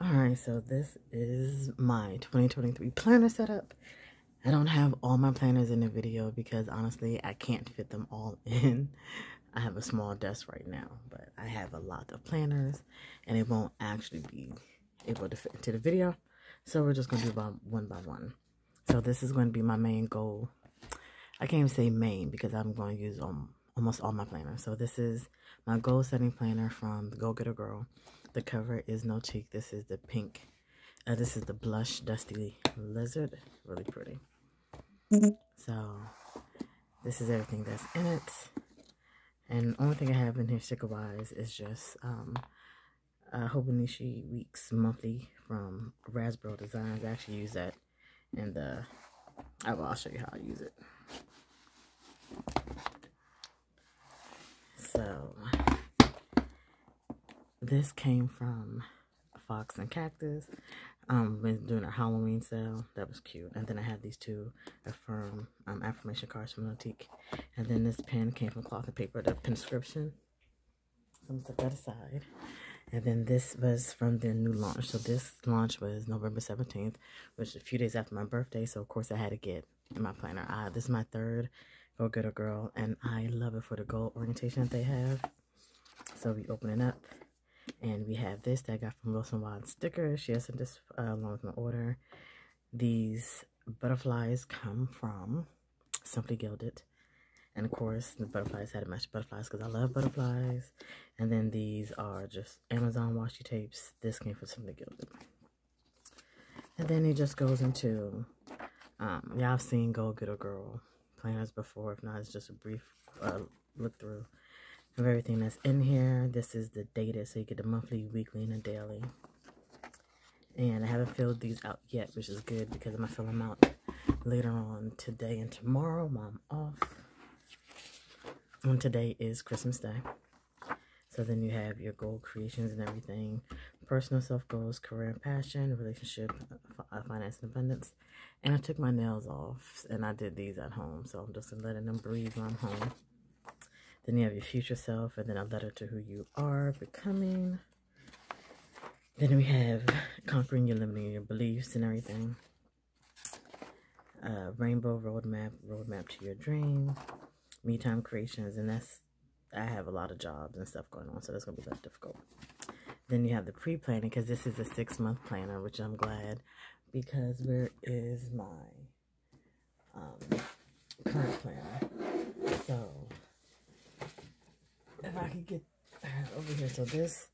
Alright, so this is my 2023 planner setup. I don't have all my planners in the video because honestly, I can't fit them all in. I have a small desk right now, but I have a lot of planners and it won't actually be able to fit into the video. So we're just going to do one by one. So this is going to be my main goal. I can't even say main because I'm going to use almost all my planners. So this is my goal setting planner from Go Get a Girl. The cover is No Cheek. This is the pink. This is the blush Dusty Lizard. Really pretty. So this is everything that's in it. And the only thing I have in here sticker-wise is just Hobonichi Weeks Monthly from Raspberry Designs. I actually use that in the... I'll show you how I use it. So this came from Fox and Cactus. Been doing a Halloween sale. That was cute. And then I have these two affirmation cards from Notique. And then this pen came from Cloth and Paper, the Penscription. So I'm going to set that aside. And then this was from their new launch. So this launch was November 17th, which is a few days after my birthday. So of course I had to get in my planner. This is my third Go Get a Girl, and I love it for the gold orientation that they have. So we open it up, and we have this that I got from Wilson Wild Stickers. She has sent this along with my order. These butterflies come from Simply Gilded. And of course, the butterflies had to match butterflies because I love butterflies. And then these are just Amazon washi tapes. This came from Simply Gilded. And then it just goes into, y'all have seen Go Get a Girl planners before. If not, it's just a brief look through of everything that's in here. This is the dated, so you get the monthly, weekly, and a daily. And I haven't filled these out yet, which is good because I'm going to fill them out later on today and tomorrow while I'm off. And today is Christmas Day. So then you have your goal creations and everything. Personal self-goals, career and passion, relationship, finance and abundance. And I took my nails off and I did these at home. So I'm just letting them breathe when I'm home. Then you have your future self and then a letter to who you are becoming. Then we have conquering your limiting your beliefs and everything. Rainbow roadmap to your dream. Me time creations, and I have a lot of jobs and stuff going on, so that's going to be very difficult. Then you have the pre-planning, because this is a 6-month planner, which I'm glad, because where is my current planner? So, if I could get over here. So this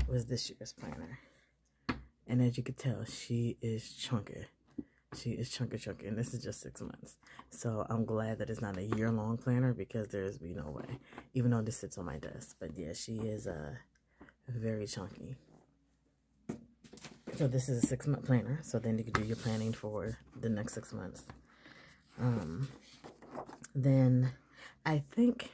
was this year's planner. And as you can tell, she is chunky. She is chunky, and this is just 6 months. So I'm glad that it's not a year-long planner because there's be no way. Even though this sits on my desk. But yeah, she is very chunky. So this is a 6-month planner. So then you can do your planning for the next 6 months. Then I think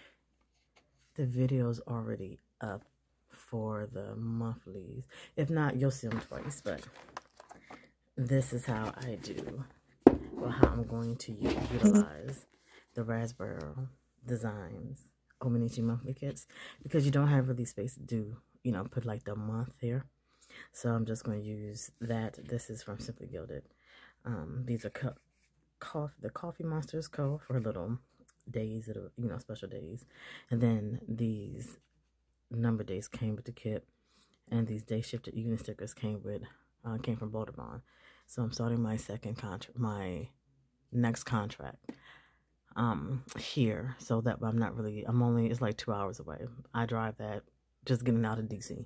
the video's already up for the monthlies. If not, you'll see them twice, but this is how I do, or how I'm going to utilize the Raspberry Designs Hobonichi monthly kits, because you don't have really space to do, put like the month here. So I'm just going to use that. This is from Simply Gilded. These are the Coffee Monsters Co. for little days, special days. And then these number days came with the kit, and these day shifted evening stickers came from Boulder Bond. So I'm starting my my next contract here, so that it's like 2 hours away. I drive that, just getting out of DC.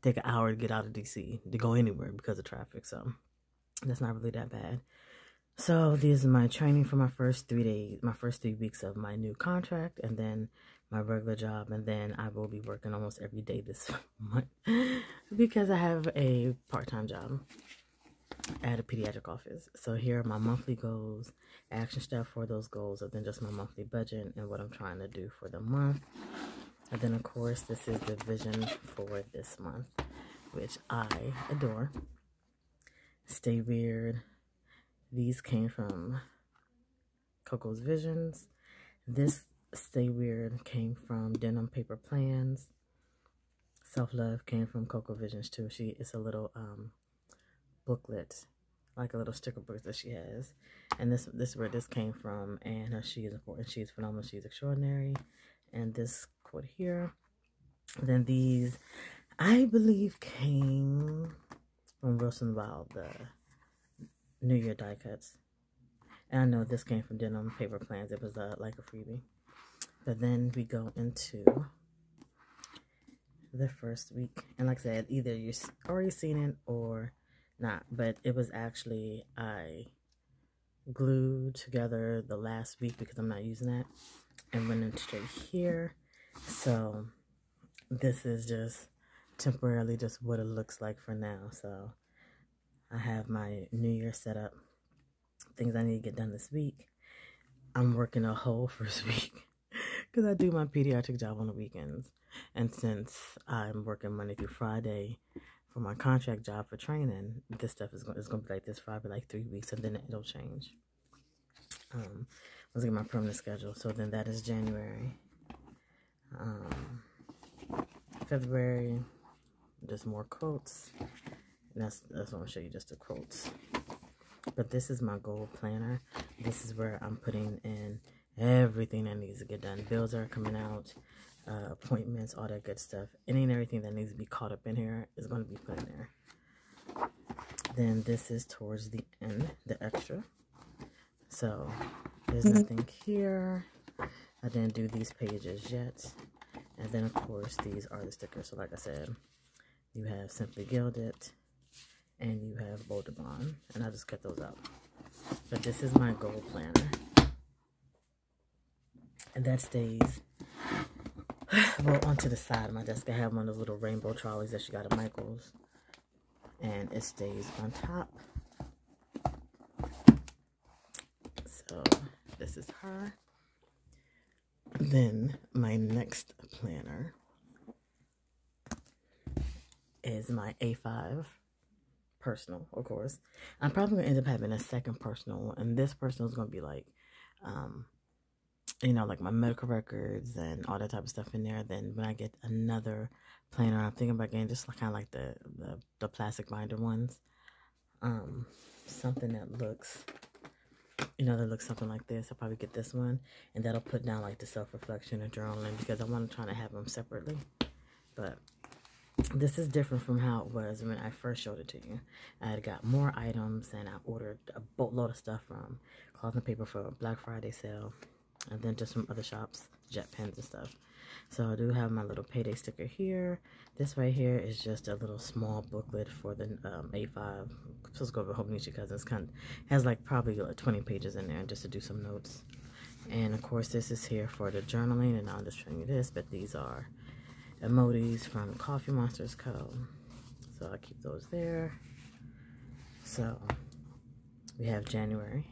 Take an hour to get out of DC to go anywhere because of traffic, so that's not really that bad. So this is my training for my first 3 days, my first 3 weeks of my new contract, and then my regular job, and then I will be working almost every day this month because I have a part-time job at a pediatric office. So here are my monthly goals, action step for those goals, and then just my monthly budget and what I'm trying to do for the month. And then of course this is the vision for this month, which I adore. Stay Weird. These came from Coco's Visions. This Stay Weird came from Denim Paper Plans. Self Love came from Coco Visions too. It's a little booklet, like a little sticker book that she has. And this is where this came from. And she is important. She is phenomenal. She is extraordinary. And this quote here. Then these, I believe, came from Wilson Wild, the New Year die cuts. And I know this came from Denim Paper Plans. It was like a freebie. But then we go into the first week. And like I said, either you've already seen it or not. But it was actually, I glued together the last week because I'm not using that. And went in straight here. So this is just temporarily just what it looks like for now. So I have my New Year set up. Things I need to get done this week. I'm working a whole first week because I do my pediatric job on the weekends. And since I'm working Monday through Friday for my contract job for training, this stuff is going to be like this for probably like 3 weeks, and then it'll change. Let's get my permanent schedule. So then that is January. February, just more quotes. And that's what I'm going to show you, just the quotes. But this is my goal planner. This is where I'm putting in everything that needs to get done. Bills are coming out, appointments, all that good stuff. Any and everything that needs to be caught up in here is going to be put in there. Then this is towards the end, the extra. So there's nothing here. I didn't do these pages yet. And then, of course, these are the stickers. So like I said, you have Simply Gilded and you have Boulder Bond. And I just cut those out. But this is my goal planner. And that stays well onto the side of my desk. I have one of those little rainbow trolleys that she got at Michael's. And it stays on top. So this is her. Then my next planner is my A5 personal, of course. I'm probably going to end up having a second personal, and this personal is going to be like, you know, like my medical records and all that type of stuff in there. Then when I get another planner, I'm thinking about getting just kind of like the plastic binder ones. Something that looks, you know, that looks something like this. I'll probably get this one, and that'll put down like the self-reflection and journaling, because I want to try to have them separately. But this is different from how it was when I first showed it to you. I had got more items, and I ordered a boatload of stuff from Cloth and Paper for a Black Friday sale, and then just from other shops, jet pens and stuff. So I do have my little payday sticker here. This right here is just a little small booklet for the A5. I'm supposed to go over Home Nietzsche Cousins. Kind of has like probably like 20 pages in there just to do some notes. And of course this is here for the journaling, and I'll just show you this, but these are emojis from Coffee Monsters Co. So I'll keep those there. So we have January.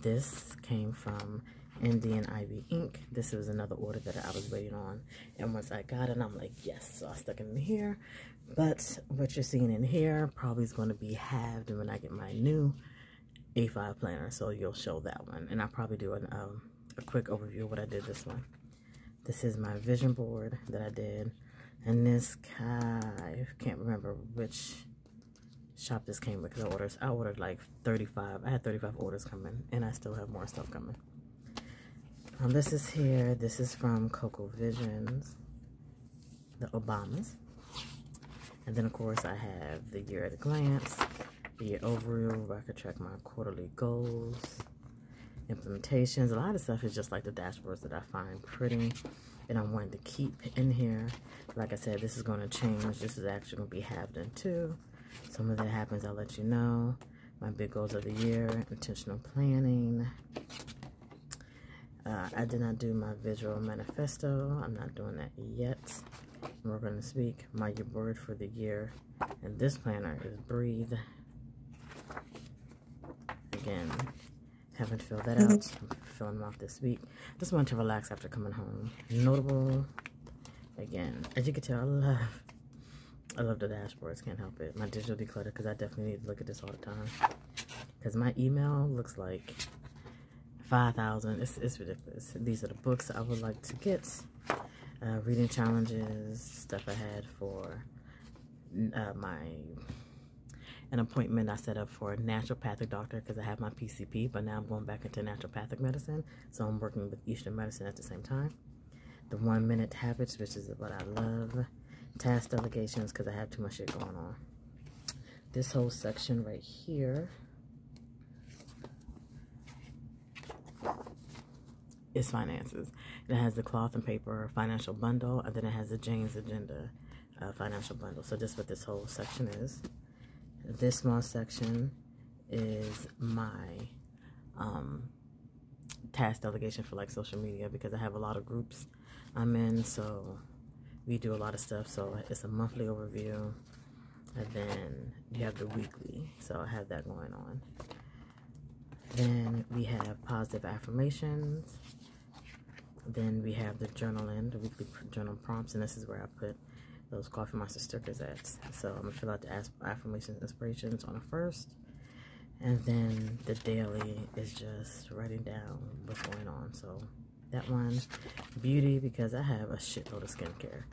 This came from Indian Ivy Ink. This was another order that I was waiting on, and once I got it, I'm like, yes. So I stuck it in here. But what you're seeing in here probably is going to be halved when I get my new A5 planner, so you'll show that one, and I'll probably do a quick overview of what I did this one. This is my vision board that I did, and this I can't remember which shop this came with, because I ordered like 35. I had 35 orders coming, and I still have more stuff coming. This is here. This is from Coco Visions, the Obamas. And then, of course, I have the year at a glance, the year overview, where I could track my quarterly goals, implementations. A lot of stuff is just like the dashboards that I find pretty and I'm wanting to keep in here. Like I said, this is going to change. This is actually going to be halved in two. Some of that happens, I'll let you know. My big goals of the year, intentional planning. I did not do my visual manifesto. I'm not doing that yet. We're going to speak. My word for the year and this planner is breathe. Again, haven't filled that out. I'm filling them out this week. Just wanted to relax after coming home. Notable. Again, as you can tell, I love the dashboards. Can't help it. My digital declutter, because I definitely need to look at this all the time. Because my email looks like 5,000. It's ridiculous. These are the books I would like to get. Reading challenges, stuff I had for my an appointment I set up for a naturopathic doctor because I have my PCP, but now I'm going back into naturopathic medicine. So I'm working with Eastern medicine at the same time. The 1 minute habits, which is what I love. Task delegations because I have too much shit going on. This whole section right here is finances. It has the cloth and paper financial bundle, and then it has the Jane's Agenda financial bundle. So this is what this whole section is. This small section is my task delegation for like social media because I have a lot of groups I'm in, so we do a lot of stuff. So it's a monthly overview, and then you have the weekly, so I have that going on. Then we have positive affirmations. Then we have the journaling, the weekly journal prompts, and this is where I put those Coffee Monster stickers at. So I'm gonna fill out the affirmations, inspirations on the first, and then the daily is just writing down what's going on. So that one, beauty, because I have a shitload of skincare,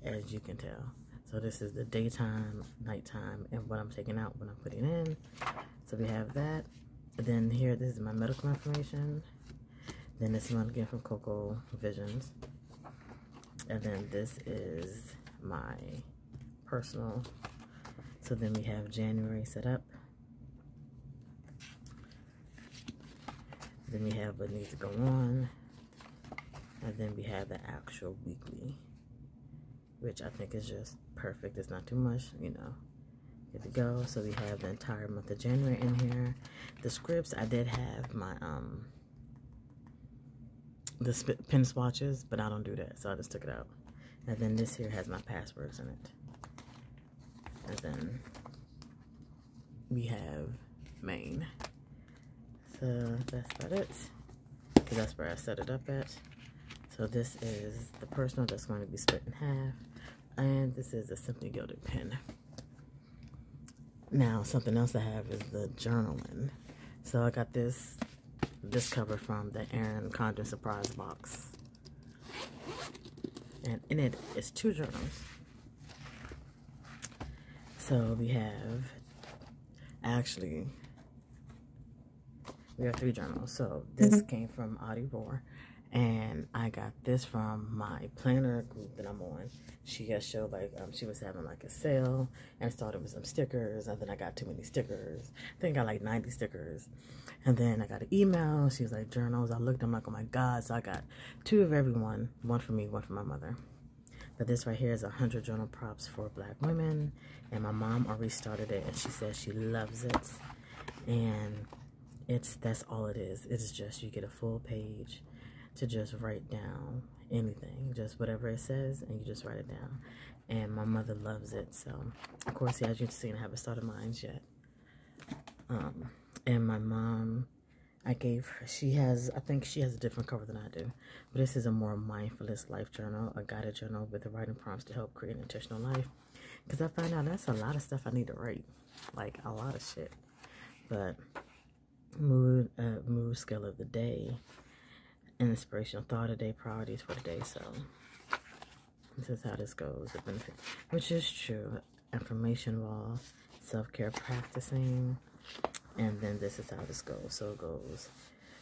as you can tell. So this is the daytime, nighttime, and what I'm taking out, what I'm putting in. So we have that. And then here, this is my medical information. Then this one again from Coco Visions. And then this is my personal. So then we have January set up. Then we have what needs to go on. And then we have the actual weekly, which I think is just perfect. It's not too much, you know. Good to go. So we have the entire month of January in here. The scripts, I did have my the pen swatches, but I don't do that, so I just took it out. And then this here has my passwords in it. And then we have Maine. So that's about it, because that's where I set it up at. So this is the personal that's going to be split in half, and this is a Simply Gilded pen. Now something else I have is the journaling. So I got this cover from the Erin Condren surprise box, and in it is 2 journals. So we have, actually, we have 3 journals. So this came from Audie Roar, and I got this from my planner group that I'm on. She has showed like she was having like a sale and started with some stickers, and then I got too many stickers. I think I got like 90 stickers, and then I got an email. She was like, journals. I looked, I'm like, oh my god. So I got 2 of everyone, 1 for me, 1 for my mother. But this right here is 100 journal props for Black women, and my mom already started it, and she says she loves it. And that's all it is. It's just you get a full page to just write down anything, just whatever it says, and you just write it down. And my mother loves it. So of course, as you've seen, I haven't started mine yet. And my mom, I gave her, I think she has a different cover than I do, but this is a more mindfulness life journal, a guided journal with the writing prompts to help create an intentional life. Because I find out that's a lot of stuff I need to write, like a lot of shit. But mood scale of the day, inspirational thought of the day, priorities for the day. So this is how this goes, the benefit, which is true. Information wall, self-care practicing, and then this is how this goes. So it goes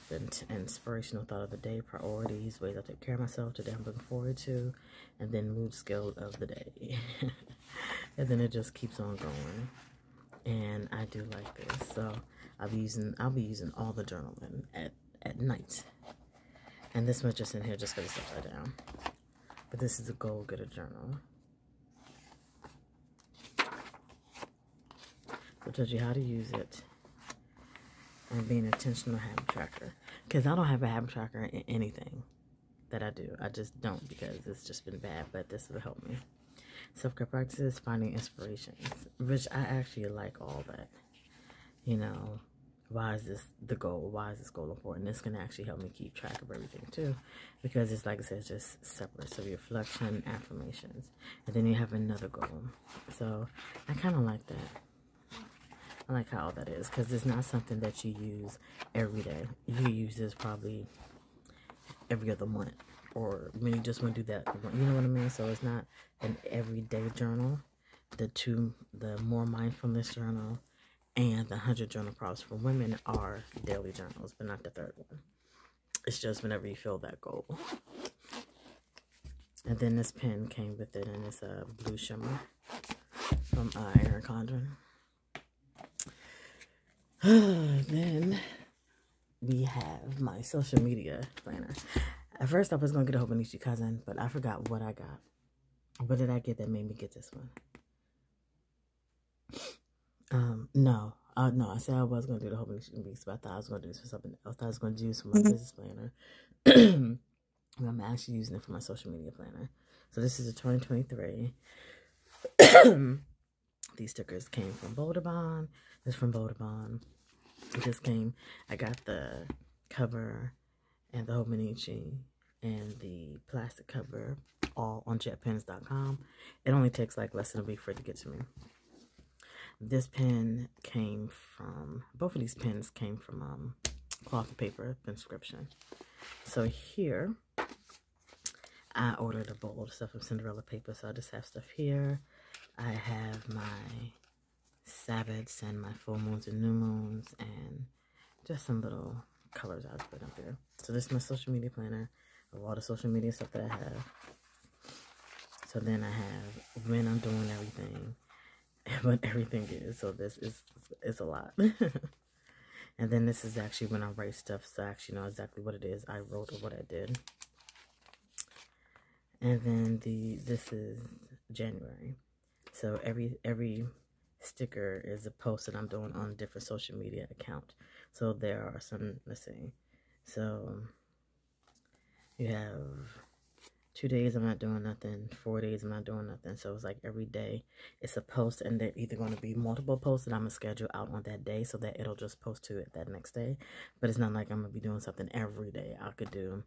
the inspirational thought of the day, priorities, ways I take care of myself, today I'm looking forward to, and then mood scale of the day. And then it just keeps on going. And I do like this. So I'll be using all the journaling at night. And this one's just in here just because it's upside down. But this is a Goal Getter journal. So it tells you how to use it. And being an intentional habit tracker. Because I don't have a habit tracker in anything that I do. I just don't, because it's just been bad. But this will help me. Self-care practices, finding inspirations. Which I actually like all that. You know, why is this the goal? Why is this goal important? This can actually help me keep track of everything too. Because it's, like I said, just separate. So reflection, affirmations. And then you have another goal. So I kind of like that. I like how all that is, because it's not something that you use every day. You use this probably every other month, or when you just want to do that, you know what I mean? So it's not an everyday journal. The more mindfulness journal And the 100 journal prompts for women are daily journals, but not the third one. It's just whenever you feel that goal. And then this pen came with it, and it's a blue shimmer from Erin Condren. Then we have my social media planner. At first, I was going to get a Hobonichi Cousin, but I forgot what I got. What did I get that made me get this one? No, I said I was going to do the Hobonichi Weeks, but I thought I was going to do this for something else. I thought I was going to do this for my business planner. I'm actually using it for my social media planner. So this is a 2023. These stickers came from Boulder Bond. This is from Boulder Bond. This came, I got the cover and the Hobonichi and the plastic cover all on jetpens.com. It only takes like less than a week for it to get to me. This pen came from, both of these pens came from Cloth and Paper Inscription. So here, I ordered a bowl of stuff from Cinderella Paper, so I just have stuff here. I have my Sabbats and my full moons and new moons and just some little colors I put up there. So this is my social media planner of all the social media stuff that I have. So then I have when I'm doing everything, what everything is. So this is a lot. And then this is actually when I write stuff, so I actually know exactly what it is I wrote or what I did. And then this is January. So every sticker is a post that I'm doing on a different social media account. So there are some, let's see. So you have 2 days I'm not doing nothing, 4 days I'm not doing nothing. So it's like every day it's a post, and they're either going to be multiple posts that I'm going to schedule out on that day so that it'll just post to it that next day. But it's not like I'm going to be doing something every day. I could do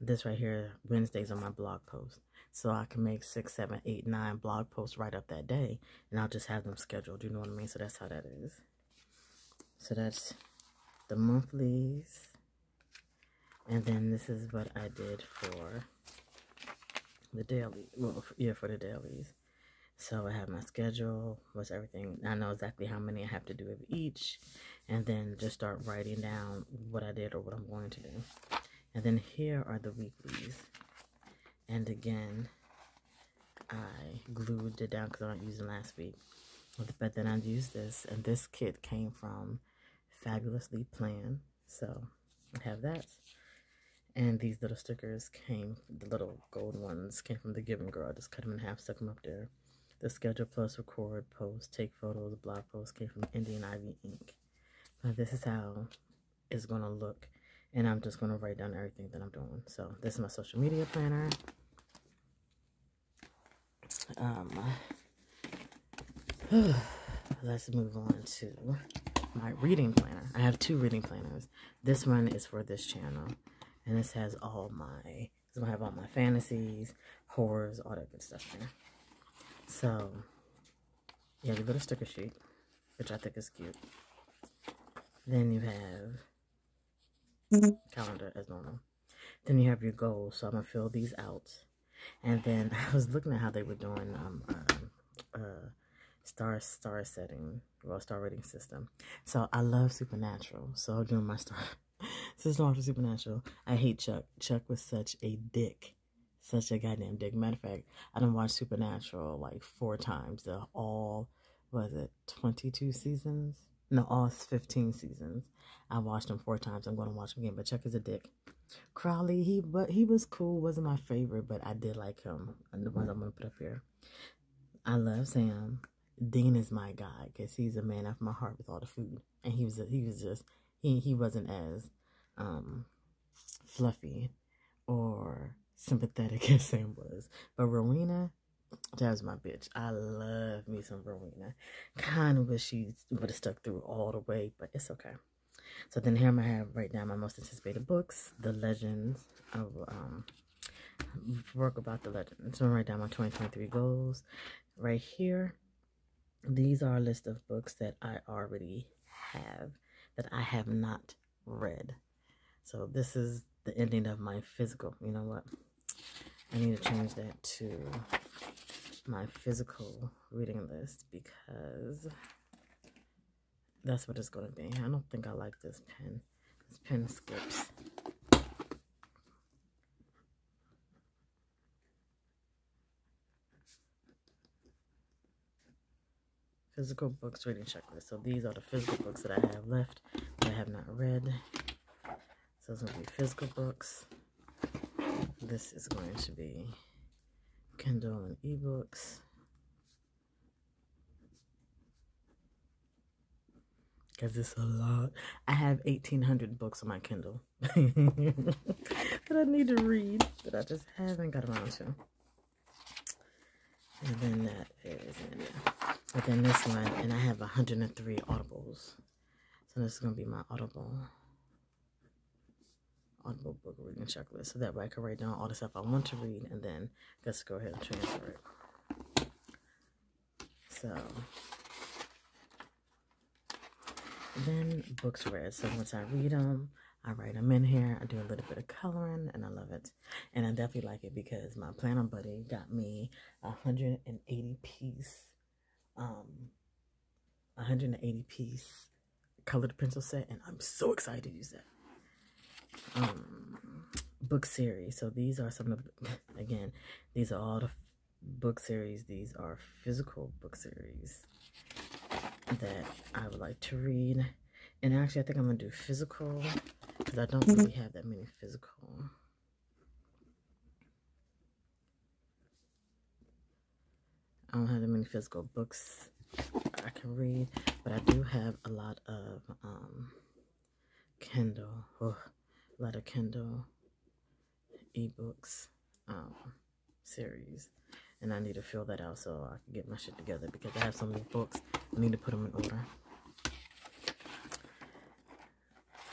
this right here, Wednesdays on my blog post. So I can make 6, 7, 8, 9 blog posts right up that day, and I'll just have them scheduled. You know what I mean? So that's how that is. So that's the monthlies. And then this is what I did for the daily, well, yeah, for the dailies. So I have my schedule, what's everything. I know exactly how many I have to do of each, and then just start writing down what I did or what I'm going to do. And then here are the weeklies. And again, I glued it down because I don't use it last week. But then I used this, and this kit came from Fabulously Planned. So I have that. And these little stickers came, the little gold ones came from The Giving Girl. I just cut them in half, stuck them up there. The Schedule Plus, Record, Post, Take Photos, Blog Post came from Indian Ivy Ink. But this is how it's going to look. And I'm just going to write down everything that I'm doing. So this is my social media planner. Let's move on to my reading planner. I have 2 reading planners. This one is for this channel. And this has all my, it's going to have all my fantasies, horrors, all that good stuff there. So, yeah, you got a sticker sheet, which I think is cute. Then you have calendar as normal. Then you have your goals. So I'm going to fill these out. And then I was looking at how they were doing star setting, well, star rating system. So I love Supernatural. So doing my star system for Supernatural. I hate Chuck. Chuck was such a dick. Such a goddamn dick. Matter of fact, I done watched Supernatural like 4 times. The all, was it 22 seasons? No, all 15 seasons. I watched them 4 times. I'm going to watch them again. But Chuck is a dick. Crowley, he was cool. Wasn't my favorite, but I did like him. And the ones I'm going to put up here. I love Sam. Dean is my guy because he's a man after my heart with all the food. And he wasn't as fluffy or sympathetic as Sam was. But Rowena, that was my bitch. I love me some Rowena. Kind of wish she would have stuck through all the way, but it's okay. So then here I'm going to have right now my most anticipated books, the legends of work about the legends. So I'm going to write down my 2023 goals. Right here, these are a list of books that I already have that I have not read. So this is the ending of my physical. You know what? I need to change that to my physical reading list because that's what it's going to be. I don't think I like this pen. This pen skips. Physical books reading checklist. So these are the physical books that I have left that I have not read. So it's going to be physical books. This is going to be Kindle and ebooks. Because it's a lot. I have 1,800 books on my Kindle that I need to read, that I just haven't got around to. And then that is in there. But then this one, and I have 103 audibles. So this is going to be my audible book reading checklist. So that way I can write down all the stuff I want to read and then just go ahead and transfer it. So then books read. So once I read them, I write them in here. I do a little bit of coloring, and I love it. And I definitely like it because my planner buddy got me 180 piece colored pencil set, and I'm so excited to use that. Book series. So these are some of, again, these are all the book series. These are physical book series that I would like to read. And actually, I think I'm going to do physical because I don't really have that many physical. I don't have that many physical books I can read, but I do have a lot of Kindle, a lot of Kindle ebooks series, and I need to fill that out so I can get my shit together because I have so many books. I need to put them in order.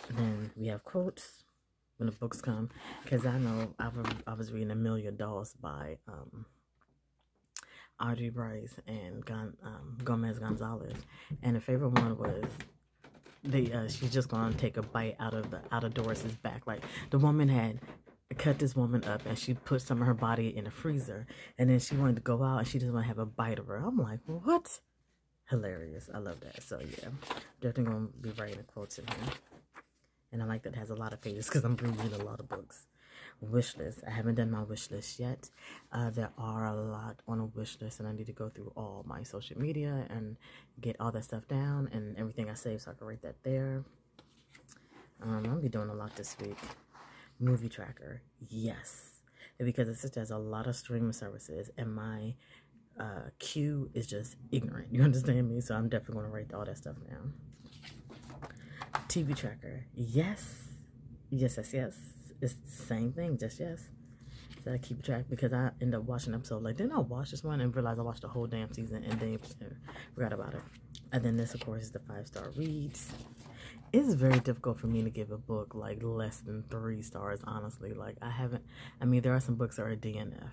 And then we have quotes when the books come, because I know I was reading Amelia Dawes by Audrey Bryce and Gomez Gonzalez, and the favorite one was she's just gonna take a bite out of Doris's back. Like, the woman had cut this woman up and she put some of her body in a freezer, and then she wanted to go out and she just want to have a bite of her. I'm like, what? Hilarious. I love that. So yeah, definitely gonna be writing the quotes in here. And I like that it has a lot of pages because I'm reading a lot of books. Wish list. I haven't done my wish list yet. There are a lot on a wish list, and I need to go through all my social media and get all that stuff down and everything I save so I can write that there. I'm going to be doing a lot this week. Movie tracker. Yes. Because it just has a lot of streaming services, and my queue is just ignorant. You understand me? So I'm definitely going to write all that stuff down. TV tracker. Yes. Yes, yes, yes. It's the same thing, just yes. So I keep track because I end up watching an episode. Like, didn't I watch this one and realize I watched the whole damn season and then forgot about it. And then this, of course, is the 5-star reads. It's very difficult for me to give a book like less than 3 stars, honestly. Like, I mean, there are some books that are DNF,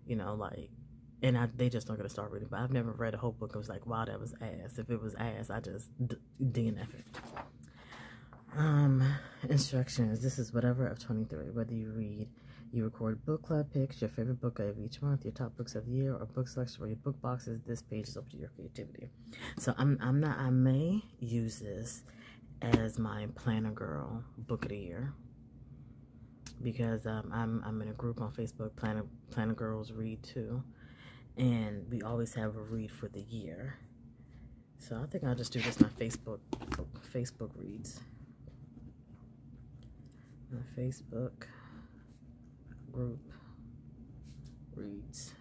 you know, like, and they just don't get a star rating. But I've never read a whole book that was like, wow, that was ass. If it was ass, I just DNF it. Instructions. This is whatever of 23. Whether you read, you record book club picks, your favorite book of each month, your top books of the year, or book selection for your book boxes. This page is up to your creativity. So I may use this as my Planner Girl book of the year because I'm in a group on Facebook, Planner Girls Read Too, and we always have a read for the year. So I think I'll just do this my Facebook reads. My Facebook group reads,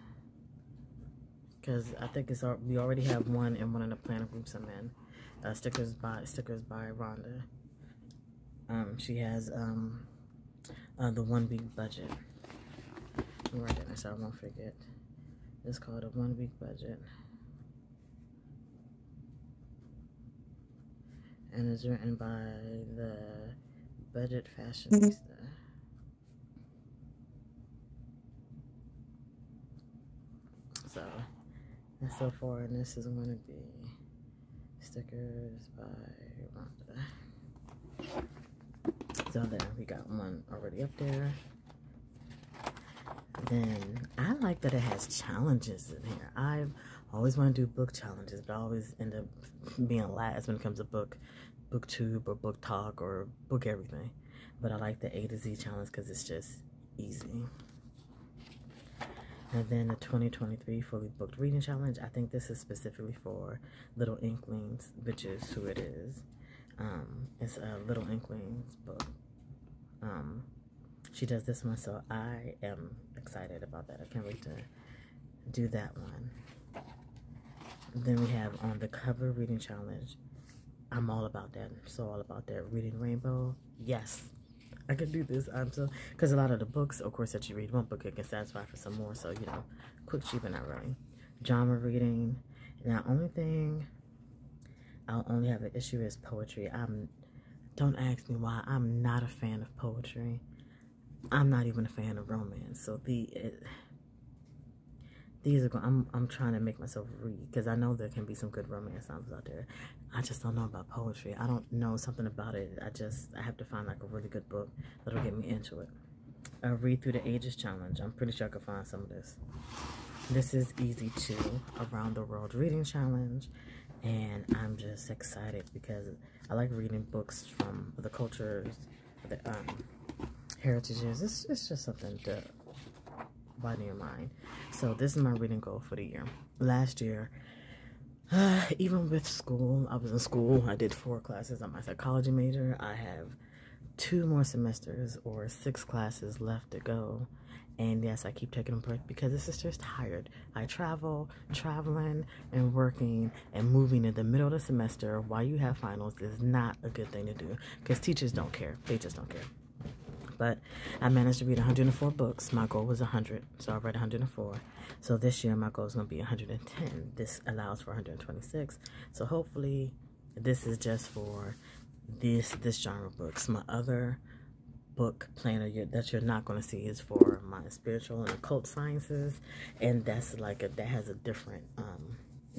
because I think we already have one in one of the planner groups I'm in. Stickers by Rhonda. She has the 1 week budget. Let me write that down so I won't forget. It's called a 1 week budget, and it's written by the Budget Fashionista. So far, and this is going to be Stickers by Rhonda. So there, we got one already up there. Then I like that it has challenges in here. I've always want to do book challenges, but I always end up being last when it comes to booktube or book talk or book everything. But I like the A to Z challenge because it's just easy. And then the 2023 Fully Booked Reading Challenge. I think this is specifically for Little Inklings, which is who it is. It's a Little Inklings book. She does this one, so I am excited about that. I can't wait to do that one. Then we have on the Cover Reading Challenge. I'm all about that. I'm so all about that. Reading Rainbow. Yes. I can do this. I'm so, because a lot of the books, of course, that you read one book, it can satisfy for some more. So, you know, quick, cheap, and not really. Genre reading. Now, only thing I'll only have an issue is poetry. Don't ask me why. I'm not a fan of poetry. I'm not even a fan of romance. So these are going. I'm trying to make myself read because I know there can be some good romance novels out there. I just don't know about poetry. I don't know something about it. I have to find like a really good book that'll get me into it. Read Through the Ages Challenge. I'm pretty sure I could find some of this. This is easy too. Around the World Reading Challenge, and I'm just excited because I like reading books from the cultures, the heritages. It's just something to widen your mind. So this is my reading goal for the year. Last year, even with school, I was in school. I did 4 classes. I'm a psychology major. I have 2 more semesters or 6 classes left to go. And yes, I keep taking a break because this is just tired. I traveling and working and moving in the middle of the semester while you have finals is not a good thing to do because teachers don't care. They just don't care. But I managed to read 104 books. My goal was 100, so I read 104. So this year, my goal is going to be 110. This allows for 126. So hopefully, this is just for this genre books. My other book planner that you're not going to see is for my spiritual and occult sciences, and that's like that has a different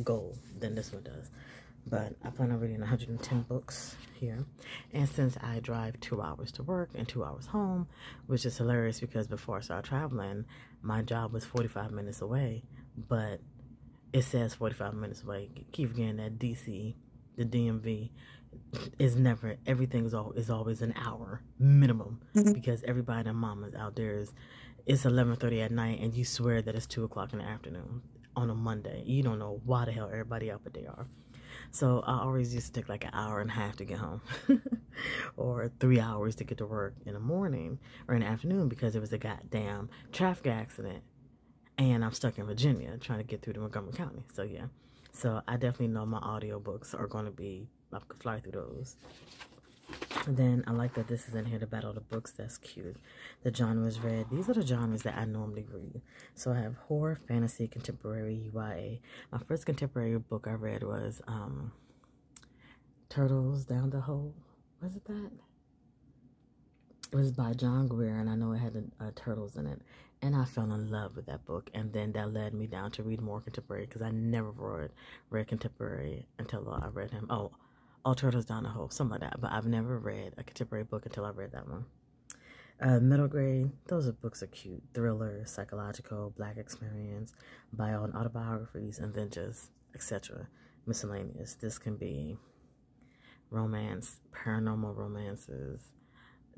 goal than this one does. But I plan on reading 110 books here. And since I drive 2 hours to work and 2 hours home, which is hilarious because before I started traveling, my job was 45 minutes away. But it says 45 minutes away. Keep forgetting that DC, the DMV, is never, everything is always an hour minimum. Because everybody and their mama's out there it's 11:30 at night and you swear that it's 2 o'clock in the afternoon on a Monday. You don't know why the hell everybody out but they are. So I always used to take like an hour and a half to get home or 3 hours to get to work in the morning or in the afternoon because it was a goddamn traffic accident and I'm stuck in Virginia trying to get through to Montgomery County. So yeah, so I definitely know my audiobooks are going to be, I could fly through those. And then I like that this is in here, the Battle of the Books. That's cute. The genres read. These are the genres that I normally read. So I have horror, fantasy, contemporary, YA. My first contemporary book I read was Turtles Down the Hole. Was it that? It was by John Grier, and I know it had turtles in it. And I fell in love with that book. And then that led me down to read more contemporary because I never read contemporary until I read him. All Turtles Down the Hole, something like that. But I've never read a contemporary book until I read that one. Middle grade, those books are cute. Thriller, psychological, black experience, bio and autobiographies, and then just etc. Miscellaneous. This can be romance, paranormal romances,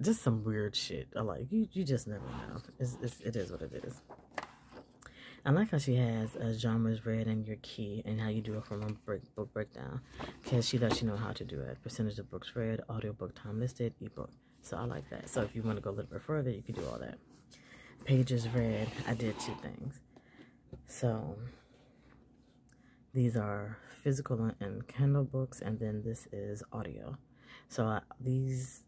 just some weird shit. I like you just never know. It is what it is. I like how she has genres read and your key and how you do it from a book breakdown. Because she lets you know how to do it. Percentage of books read, audiobook time listed, ebook. So I like that. So if you want to go a little bit further, you can do all that. Pages read, I did 2 things. So these are physical and Kindle books, and then this is audio. So these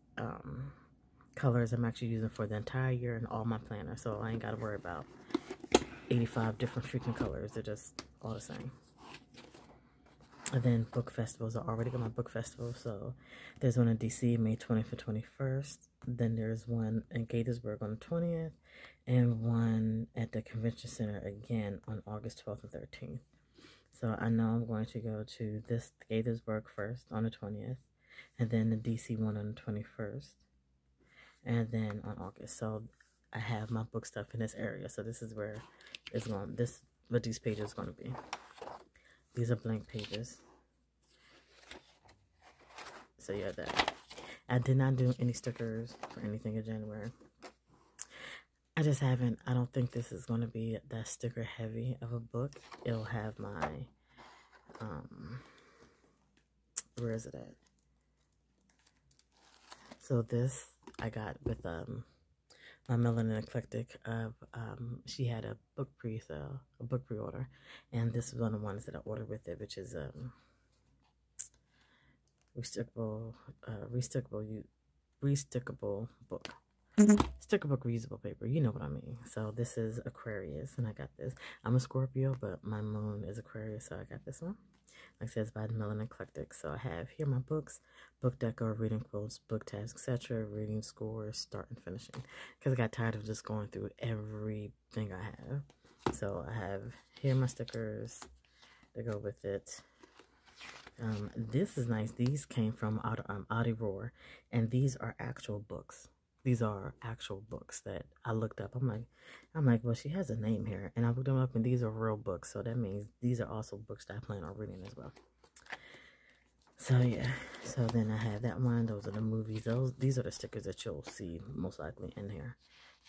colors I'm actually using for the entire year and all my planners. So I ain't got to worry about 85 different freaking colors. They're just all the same. And then book festivals. I already got my book festival. So there's one in DC, May 20th and 21st. Then there's one in Gaithersburg on the 20th. And one at the Convention Center again on August 12th and 13th. So I know I'm going to go to this Gaithersburg first on the 20th. And then the DC one on the 21st. And then on August. So I have my book stuff in this area. So this is where it's going. What these pages are going to be. These are blank pages. So yeah, that. I did not do any stickers for anything in January. I just haven't. I don't think this is going to be that sticker heavy of a book. It'll have my, where is it at? So this I got with my Melanin Eclectic. She had a book pre-sale, a book pre-order, and this is one of the ones that I ordered with it, which is restickable book. Sticker book reusable paper, you know what I mean. So this is Aquarius, and I got this. I'm a Scorpio, but my moon is Aquarius, so I got this one. Like I said, it's by the Melanin Eclectic. So I have here my books, book decor, reading quotes, book tabs, etc., reading scores, start and finishing. Because I got tired of just going through everything I have. So I have here my stickers that go with it. This is nice. These came from Audi Roar, and these are actual books. These are actual books that I looked up. I'm like, well, she has a name here, and I looked them up, and these are real books. So that means these are also books that I plan on reading as well. So yeah. So then I have that one. Those are the movies. These are the stickers that you'll see most likely in here.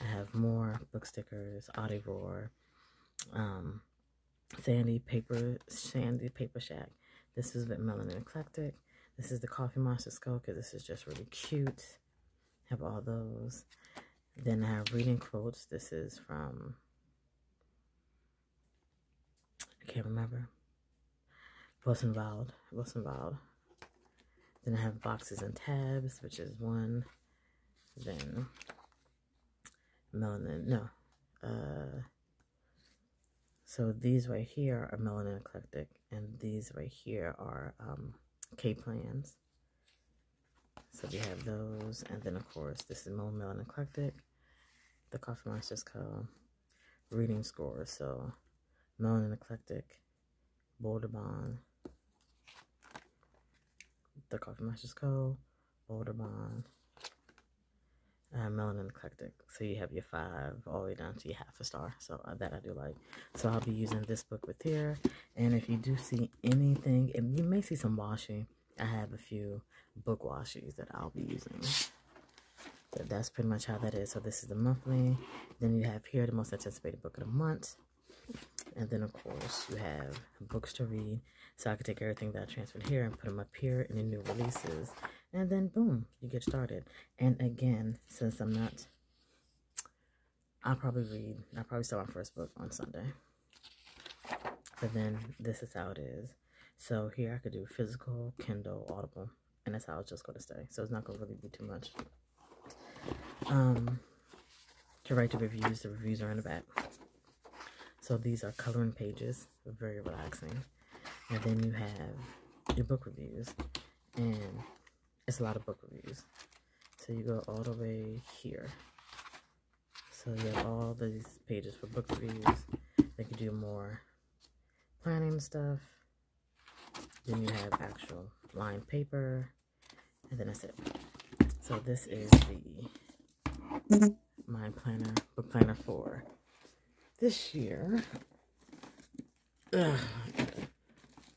I have more book stickers. Audi Roar, Sandy Paper Shack. This is with Melanin Eclectic. This is the Coffee Monster Skull because this is just really cute. Have all those. Then I have reading quotes. This is from, I can't remember. Wilson Wild. Then I have boxes and tabs, which is one. Then Melanin, so these right here are Melanin Eclectic, and these right here are K-Plans. So we have those, and then of course this is Melanin Eclectic, the Coffee Monsters Co. Reading scores. So Melanin Eclectic, Boulder Bond, the Coffee Monsters Co. Boulder Bond, Melanin Eclectic. So you have your 5 all the way down to your half a star. So that I do like. So I'll be using this book with here. And if you do see anything, and you may see some washi, I have a few book washies that I'll be using. So that's pretty much how that is. So this is the monthly. Then you have here the most anticipated book of the month. And then of course you have books to read. So I can take everything that I transferred here and put them up here in the new releases. And then boom, you get started. And again, since I'm not, I'll probably start my first book on Sunday. But then this is how it is. So here I could do physical, Kindle, Audible, and that's how it's just going to stay. So it's not going to really be too much. To write the reviews are in the back. So these are coloring pages, very relaxing. And then you have your book reviews, and it's a lot of book reviews. So you go all the way here. So you have all these pages for book reviews. They could do more planning stuff. Then you have actual lined paper, and then that's it. So this is the my planner, book planner for this year. Ugh, I gotta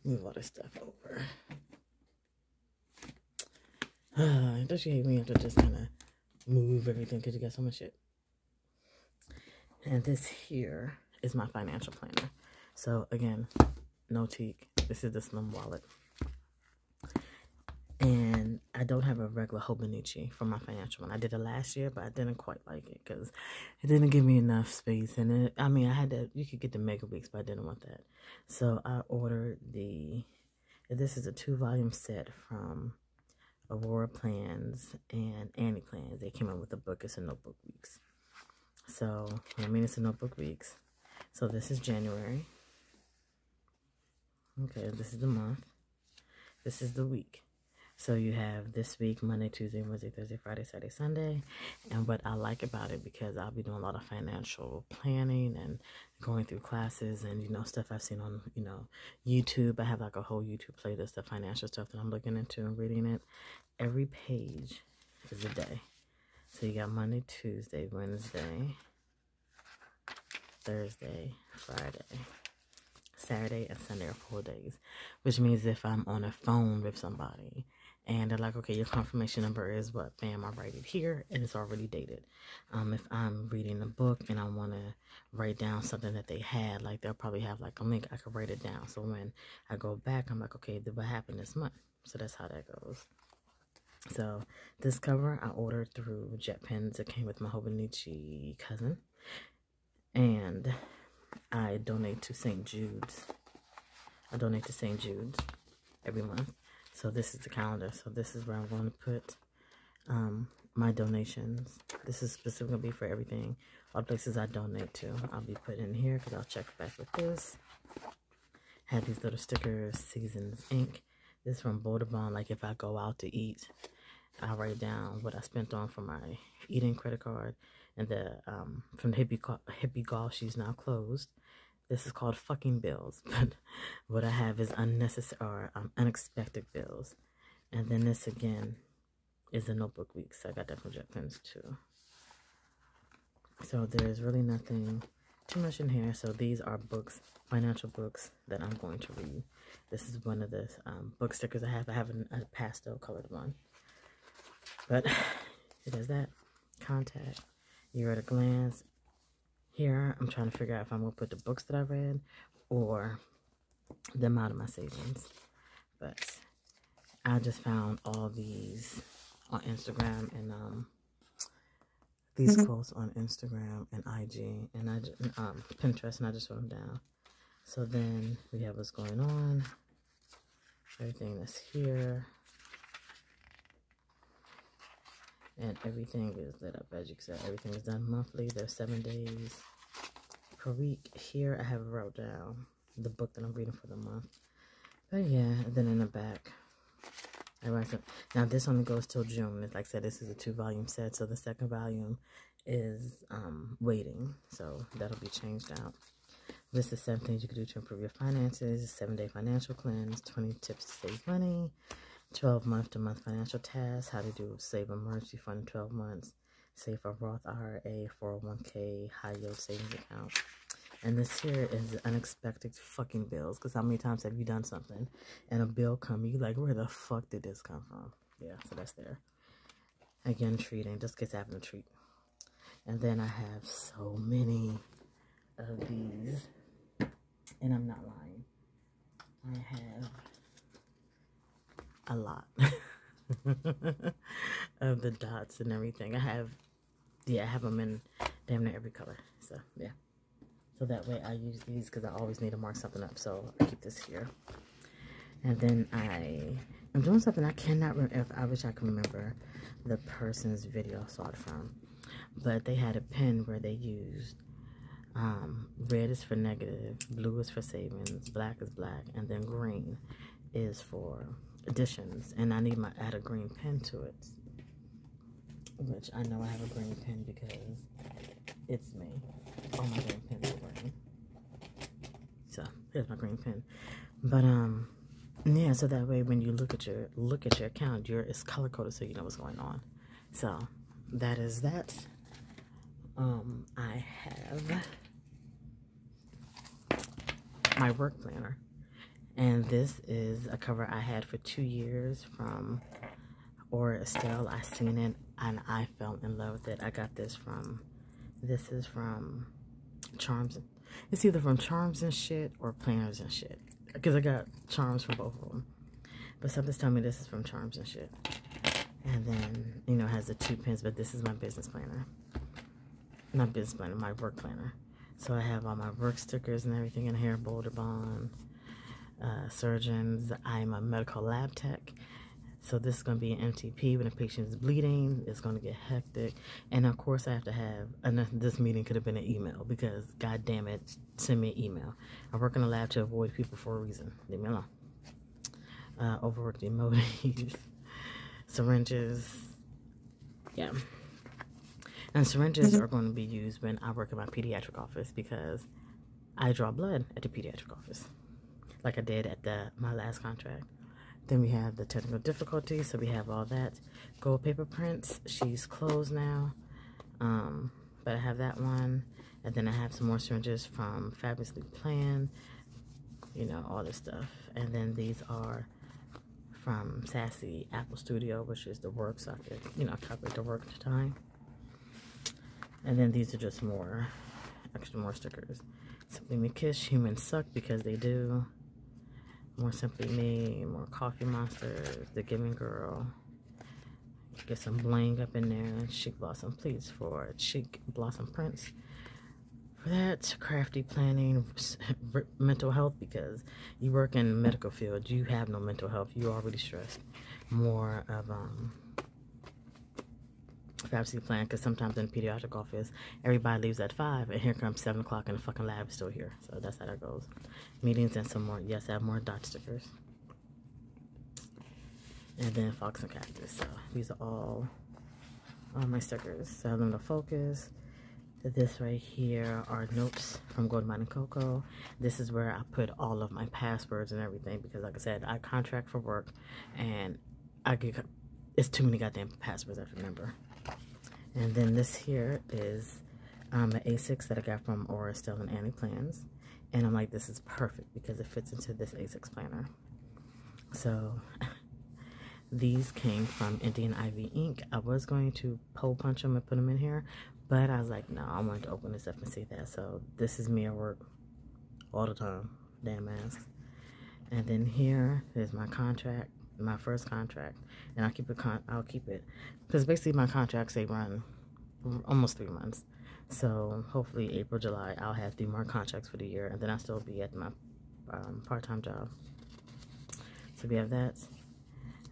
move all this stuff over. Don't you hate me to just kind of move everything because you got so much shit? And this here is my financial planner. So again, no teak. This is the Slim Wallet. And I don't have a regular Hobonichi for my financial one. I did it last year, but I didn't quite like it because it didn't give me enough space. And it, I mean, you could get the Mega Weeks, but I didn't want that. So I ordered this is a 2-volume set from Aurora Plans and Annie Plans. They came out with a book. It's a Notebook Weeks. So, it's a Notebook Weeks. So this is January. Okay, this is the month. This is the week. So you have this week, Monday, Tuesday, Wednesday, Thursday, Friday, Saturday, Sunday. And what I like about it, because I'll be doing a lot of financial planning and going through classes and, stuff I've seen on, YouTube. I have like a whole YouTube playlist of financial stuff that I'm looking into and reading it. Every page is a day. So you got Monday, Tuesday, Wednesday, Thursday, Friday, Saturday and Sunday are full days, which means if I'm on a phone with somebody and they're like, okay, your confirmation number is what? Bam, I write it here and it's already dated. If I'm reading a book and I want to write down something that they had, like they'll probably have like a link, I could write it down. So when I go back, I'm like, okay, what happened this month? So that's how that goes. So this cover I ordered through JetPens. It came with my Hobonichi cousin. And I donate to St. Jude's. I donate to St. Jude's every month. So this is the calendar. So this is where I'm going to put my donations. This is specifically going to be for everything. All places I donate to. I'll be putting in here because I'll check back with this. Have these little stickers, Seasons Ink. This is from Boulder Bond. Like if I go out to eat, I'll write down what I spent on for my eating credit card. And the from the hippie golf, she's now closed. This is called fucking bills, but what I have is unnecessary or unexpected bills. And then this again is the notebook week. So I got that from JetPens too. So there's really nothing too much in here. So these are books, financial books that I'm going to read. This is one of the book stickers I have. I have a pastel colored one. But it is that. Contact. You're at a glance. Here, I'm trying to figure out if I'm going to put the books that I read or the amount of my savings. But I just found all these on Instagram and these quotes on Instagram and IG and Pinterest, and I just wrote them down. So then we have what's going on, everything that's here. And everything is lit up, as you can see. Everything is done monthly. There's 7 days per week. Here, I have wrote down the book that I'm reading for the month. But yeah, and then in the back, I write some. Now, this only goes till June. Like I said, this is a 2-volume set. So the second volume is waiting. So that'll be changed out. This is 7 things you can do to improve your finances. 7-day financial cleanse. 20 tips to save money. 12 month-to-month financial tasks, how to do save emergency fund in 12 months, save a Roth IRA, 401k, high-yield savings account. And this here is unexpected fucking bills, because how many times have you done something and a bill come, you like, where the fuck did this come from? Yeah, so that's there. Again, treating, just gets having a treat. And then I have so many of these, and I'm not lying. I have a lot of the dots and everything. I have them in damn near every color. So yeah, so that way I use these because I always need to mark something up. So I keep this here. And then I'm doing something I cannot remember. I wish I could remember the person's video I saw it from, but they had a pen where they used red is for negative, blue is for savings, black is black, and then green is for additions, and I need to add a green pen to it, which I know I have a green pen because it's me. All my green pens are green. So here's my green pen. But yeah, so that way when you look at your account, it's color coded so you know what's going on. So that is that. I have my work planner. And this is a cover I had for 2 years from Aura Estelle. I seen it and I fell in love with it. I got this is from Charms. It's either from Charms and Shit or Planners and Shit. Because I got Charms from both of them. But something's telling me this is from Charms and Shit. And then, you know, it has the 2 pins, but this is my business planner. Not business planner, my work planner. So I have all my work stickers and everything in here, Boulder Bond. Surgeons. I'm a medical lab tech, so this is going to be an MTP. When a patient is bleeding, it's going to get hectic, and of course I have to have this meeting could have been an email because god damn it, send me an email. I work in a lab to avoid people for a reason. Leave me alone. Overworked emojis, syringes, yeah. And syringes are going to be used when I work in my pediatric office because I draw blood at the pediatric office, like I did at my last contract. Then we have the technical difficulties, so we have all that. Gold paper prints, she's closed now, but I have that one. And then I have some more syringes from Fabulously Planned. you know, all this stuff. And then these are from Sassy Apple Studio, which is the work socket, you know, calculate the work time. And then these are just more stickers. Simply Me Kiss, Humans Suck, because they do. More Simply Me, more Coffee Monsters, The Giving Girl. Get some bling up in there. Chic Blossom Pleats for Chic Blossom Prints. For that, Crafty Planning, mental health, because you work in the medical field, you have no mental health, you're already stressed. More of FABC Plan, because sometimes in the pediatric office, everybody leaves at 5, and here comes 7 o'clock and the fucking lab is still here. So that's how that goes. Meetings and some more, yes, I have more dot stickers. And then Fox and Cactus. So these are all my stickers. So them to focus. This right here are notes from Gold Mine and Coco. This is where I put all of my passwords and everything, because like I said, I contract for work and it's too many goddamn passwords I have to remember. And then this here is an A6 that I got from Aura, Estelle, and Annie Plans. And I'm like, this is perfect because it fits into this A6 planner. So these came from Indian Ivy Ink. I was going to hole punch them and put them in here, but I was like, no, I wanted to open this up and see that. So this is me at work all the time, damn ass. And then here is my contract, my first contract, and I'll keep it because basically my contracts, they run almost 3 months. So hopefully April, July, I'll have 3 more contracts for the year, and then I'll still be at my part-time job. So we have that.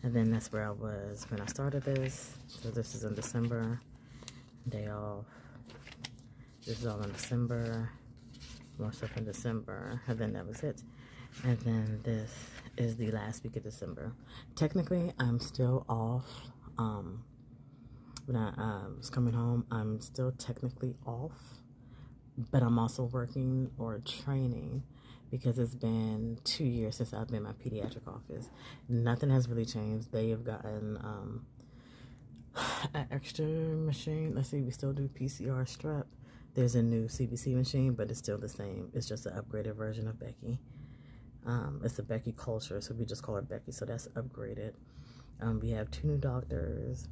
And then that's where I was when I started this. So this is in December, day off. This is all in December, more stuff in December, and then that was it. And then this is the last week of December. Technically, I'm still off. When I was coming home, I'm still technically off, but I'm also working or training, because it's been 2 years since I've been in my pediatric office. Nothing has really changed. They have gotten an extra machine. Let's see, we still do PCR strep. There's a new CBC machine, but it's still the same. It's just an upgraded version of Becky. It's a Becky culture, so we just call her Becky, so that's upgraded. We have 2 new doctors.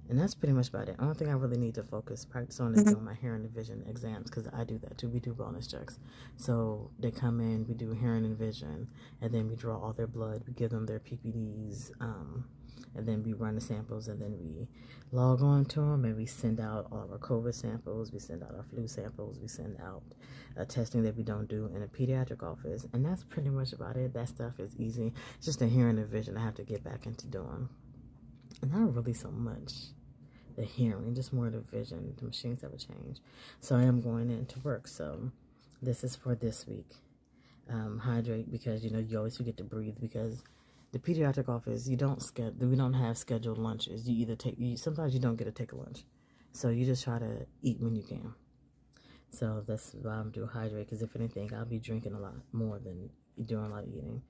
And that's pretty much about it. Only thing I really need to practice on is doing my hearing and vision exams, because I do that too. We do wellness checks. So they come in, we do hearing and vision, and then we draw all their blood, we give them their PPDs, and then we run the samples, and then we log on to them, and we send out all of our COVID samples, we send out our flu samples, we send out testing that we don't do in a pediatric office. And that's pretty much about it. That stuff is easy. It's just the hearing and vision I have to get back into doing. And not really so much the hearing, just more the vision. The machines have changed. So I am going into work. So this is for this week. Hydrate, because you know you always forget to breathe, because the pediatric office, we don't have scheduled lunches. You either sometimes you don't get to take a lunch, so you just try to eat when you can. So that's why I'm doing hydrate, because if anything, I'll be drinking a lot more than doing a lot of eating.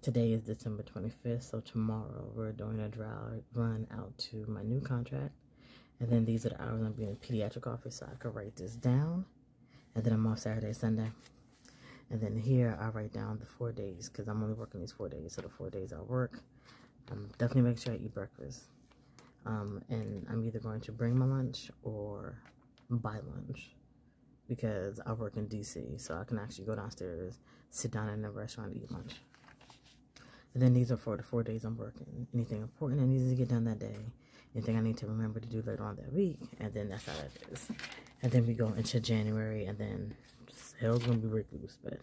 Today is December 25th, so tomorrow we're doing a dry run out to my new contract. And then these are the hours I'm being in the pediatric office, so I can write this down. And then I'm off Saturday, Sunday. And then here I write down the 4 days, because I'm only working these 4 days. So the 4 days I work, definitely make sure I eat breakfast. And I'm either going to bring my lunch or buy lunch, because I work in DC, so I can actually go downstairs, sit down in a restaurant, and eat lunch. And then these are for the 4 days I'm working. Anything important that needs to get done that day. Anything I need to remember to do later on that week. And then that's how that is. And then we go into January, and then hell's gonna be recluse. But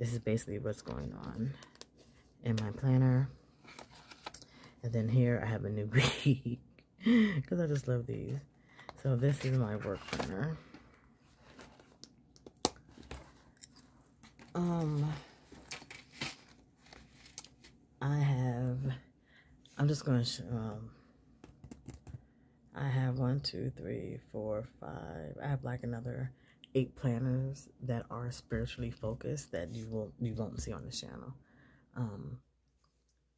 this is basically what's going on in my planner. And then here I have a new week, because I just love these. So this is my work planner. I have 1, 2, 3, 4, 5. I have like another 8 planners that are spiritually focused that you won't see on this channel.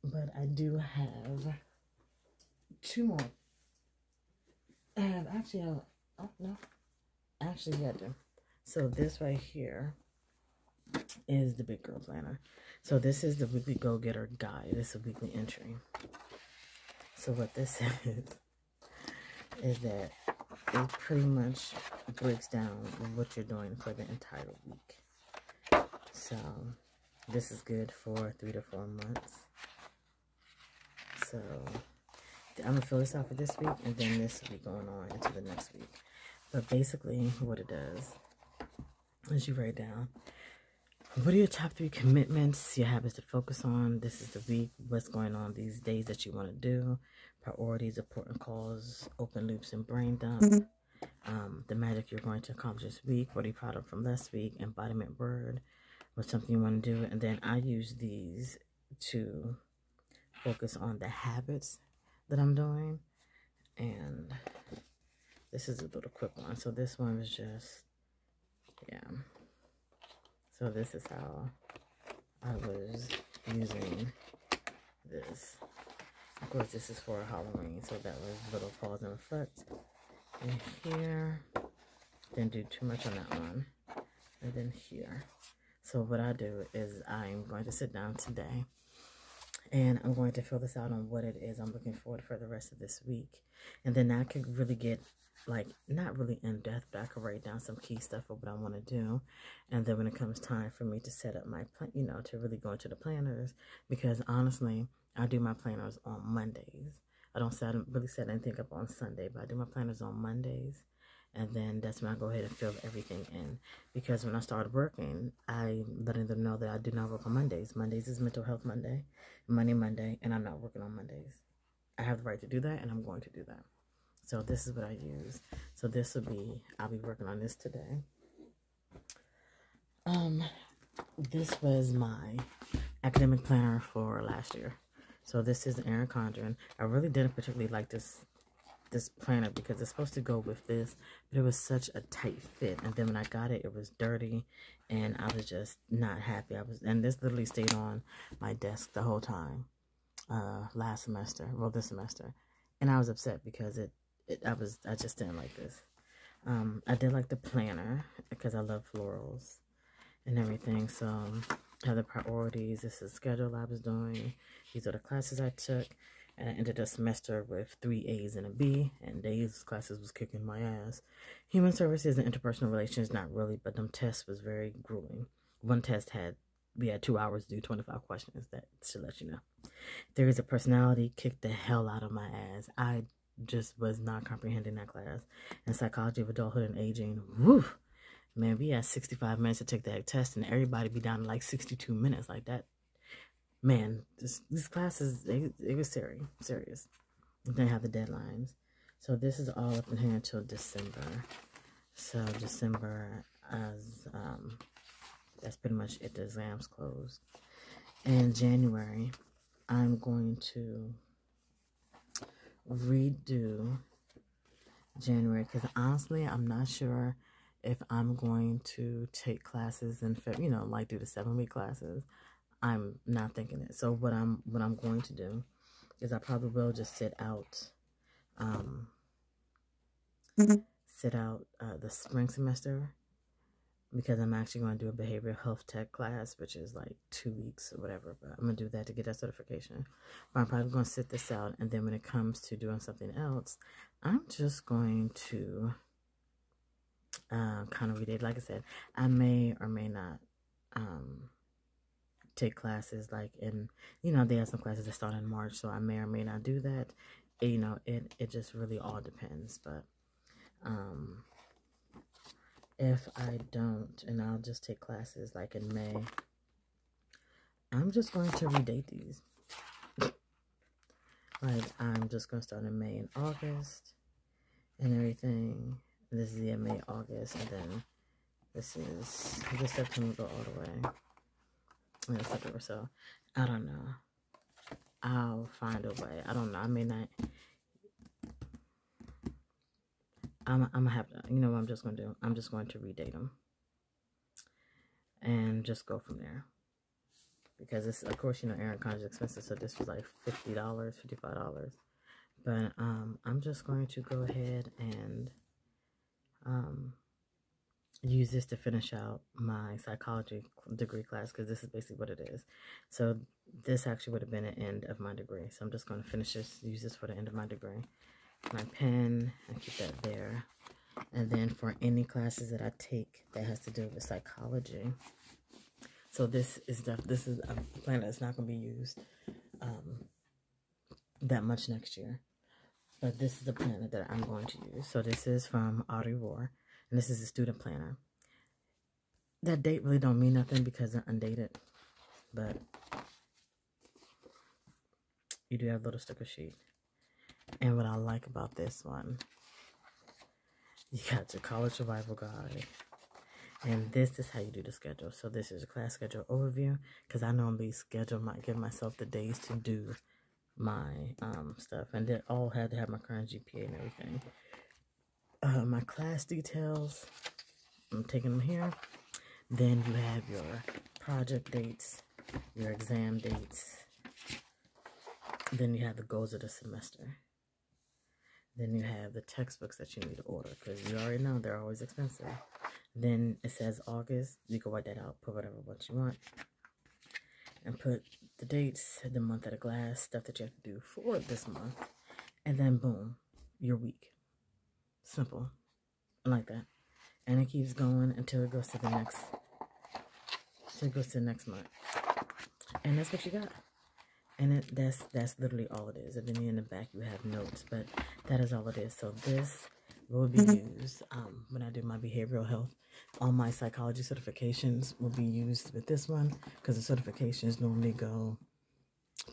But I do have 2 more. I have actually, I do. So this right here is the Big Girl Planner. So this is the Weekly Go-Getter Guide. This is a weekly entry. So what this is that it pretty much breaks down what you're doing for the entire week. So this is good for 3 to 4 months. So I'm going to fill this out for this week, and then this will be going on into the next week. But basically what it does is you write down, what are your top 3 commitments, your habits to focus on? This is the week, what's going on these days that you want to do, priorities, important calls, open loops, and brain dump. The magic you're going to accomplish this week, what are you proud of from last week, embodiment word, what's something you want to do. And then I use these to focus on the habits that I'm doing. And this is a little quick one. So this one is just, yeah. So this is how I was using this. Of course, this is for Halloween. So that was little pause and reflect. And here, didn't do too much on that one. And then here. So what I do is I'm going to sit down today and I'm going to fill this out on what it is I'm looking forward for the rest of this week. And then I could really get, like, not really in depth, but I could write down some key stuff of what I want to do. And then when it comes time for me to set up my plan, you know, to really go into the planners, because honestly, I do my planners on Mondays. I don't really set anything up on Sunday, but I do my planners on Mondays. And then that's when I go ahead and fill everything in. Because when I started working, I letting them know that I do not work on Mondays. Mondays is Mental Health Monday, Money Monday, and I'm not working on Mondays. I have the right to do that, and I'm going to do that. So this is what I use. So this will be, I'll be working on this today. This was my academic planner for last year. So this is Erin Condren. I really didn't particularly like this planner because it's supposed to go with this, but it was such a tight fit. And then when I got it, it was dirty, and I was just not happy. And this literally stayed on my desk the whole time, this semester, and I was upset because I just didn't like this. I did like the planner because I love florals and everything. So I have the priorities. This is the schedule I was doing. These are the classes I took. And I ended the semester with 3 A's and a B. And these classes was kicking my ass. Human services and interpersonal relations, not really. But them tests was very grueling. One test we had 2 hours to do 25 questions. That should let you know. Theories of personality kicked the hell out of my ass. I just was not comprehending that class. And psychology of adulthood and aging. Woo! Man, we had 65 minutes to take that test. And everybody be down to like 62 minutes like that. Man, these classes, it was serious. Then I have the deadlines. So this is all up in here until December. So December, that's pretty much it. The exams closed. In January, I'm going to redo January because honestly, I'm not sure if I'm going to take classes in February, you know, like do the 7-week classes. I'm not thinking it. So what I'm going to do is I probably will just sit out the spring semester, because I'm actually going to do a behavioral health tech class, which is like 2 weeks or whatever. But I'm going to do that to get that certification. But I'm probably going to sit this out, and then when it comes to doing something else, I'm just going to kind of read it. Like I said, I may or may not take classes like in, you know, they have some classes that start in March, so I may or may not do that. You know, it just really all depends. But if I don't, and I'll just take classes like in May, I'm just going to redate these. Like, I'm just going to start in May and August and everything. This is May, August, and then this is this September, go all the way. And September, so I don't know. I'll find a way. I don't know. I may not. I'm gonna have to. You know what I'm just gonna do? I'm just going to redate them and just go from there. Because this, of course, you know, Erin Condren's expensive, so this was like $50, $55. But I'm just going to go ahead and use this to finish out my psychology degree class, because this is basically what it is. So this actually would have been an end of my degree. So I'm just going to finish this, use this for the end of my degree. My pen, I keep that there. And then for any classes that I take that has to do with psychology. So this is a plan that's not going to be used that much next year. But this is the planner that I'm going to use. So this is from Audrey Rohr, and this is a student planner. That date really don't mean nothing because they're undated, but you do have a little sticker sheet. And what I like about this one, you got your college survival guide. And this is how you do the schedule. So this is a class schedule overview, because I normally give myself the days to do my stuff, and they all had to have my current GPA and everything. My class details, I'm taking them here. Then you have your project dates, your exam dates. Then you have the goals of the semester. Then you have the textbooks that you need to order, because you already know they're always expensive. Then it says August. You can write that out, put whatever what you want, and put the dates, the month at a glass, stuff that you have to do for this month. And then boom, your week. Simple. Like that. And it keeps going until it goes to the next. So it goes to the next month. And that's what you got. And that's literally all it is. And then in the back you have notes, but that is all it is. So this will be used when I do my behavioral health. All my psychology certifications will be used with this one, because the certifications normally go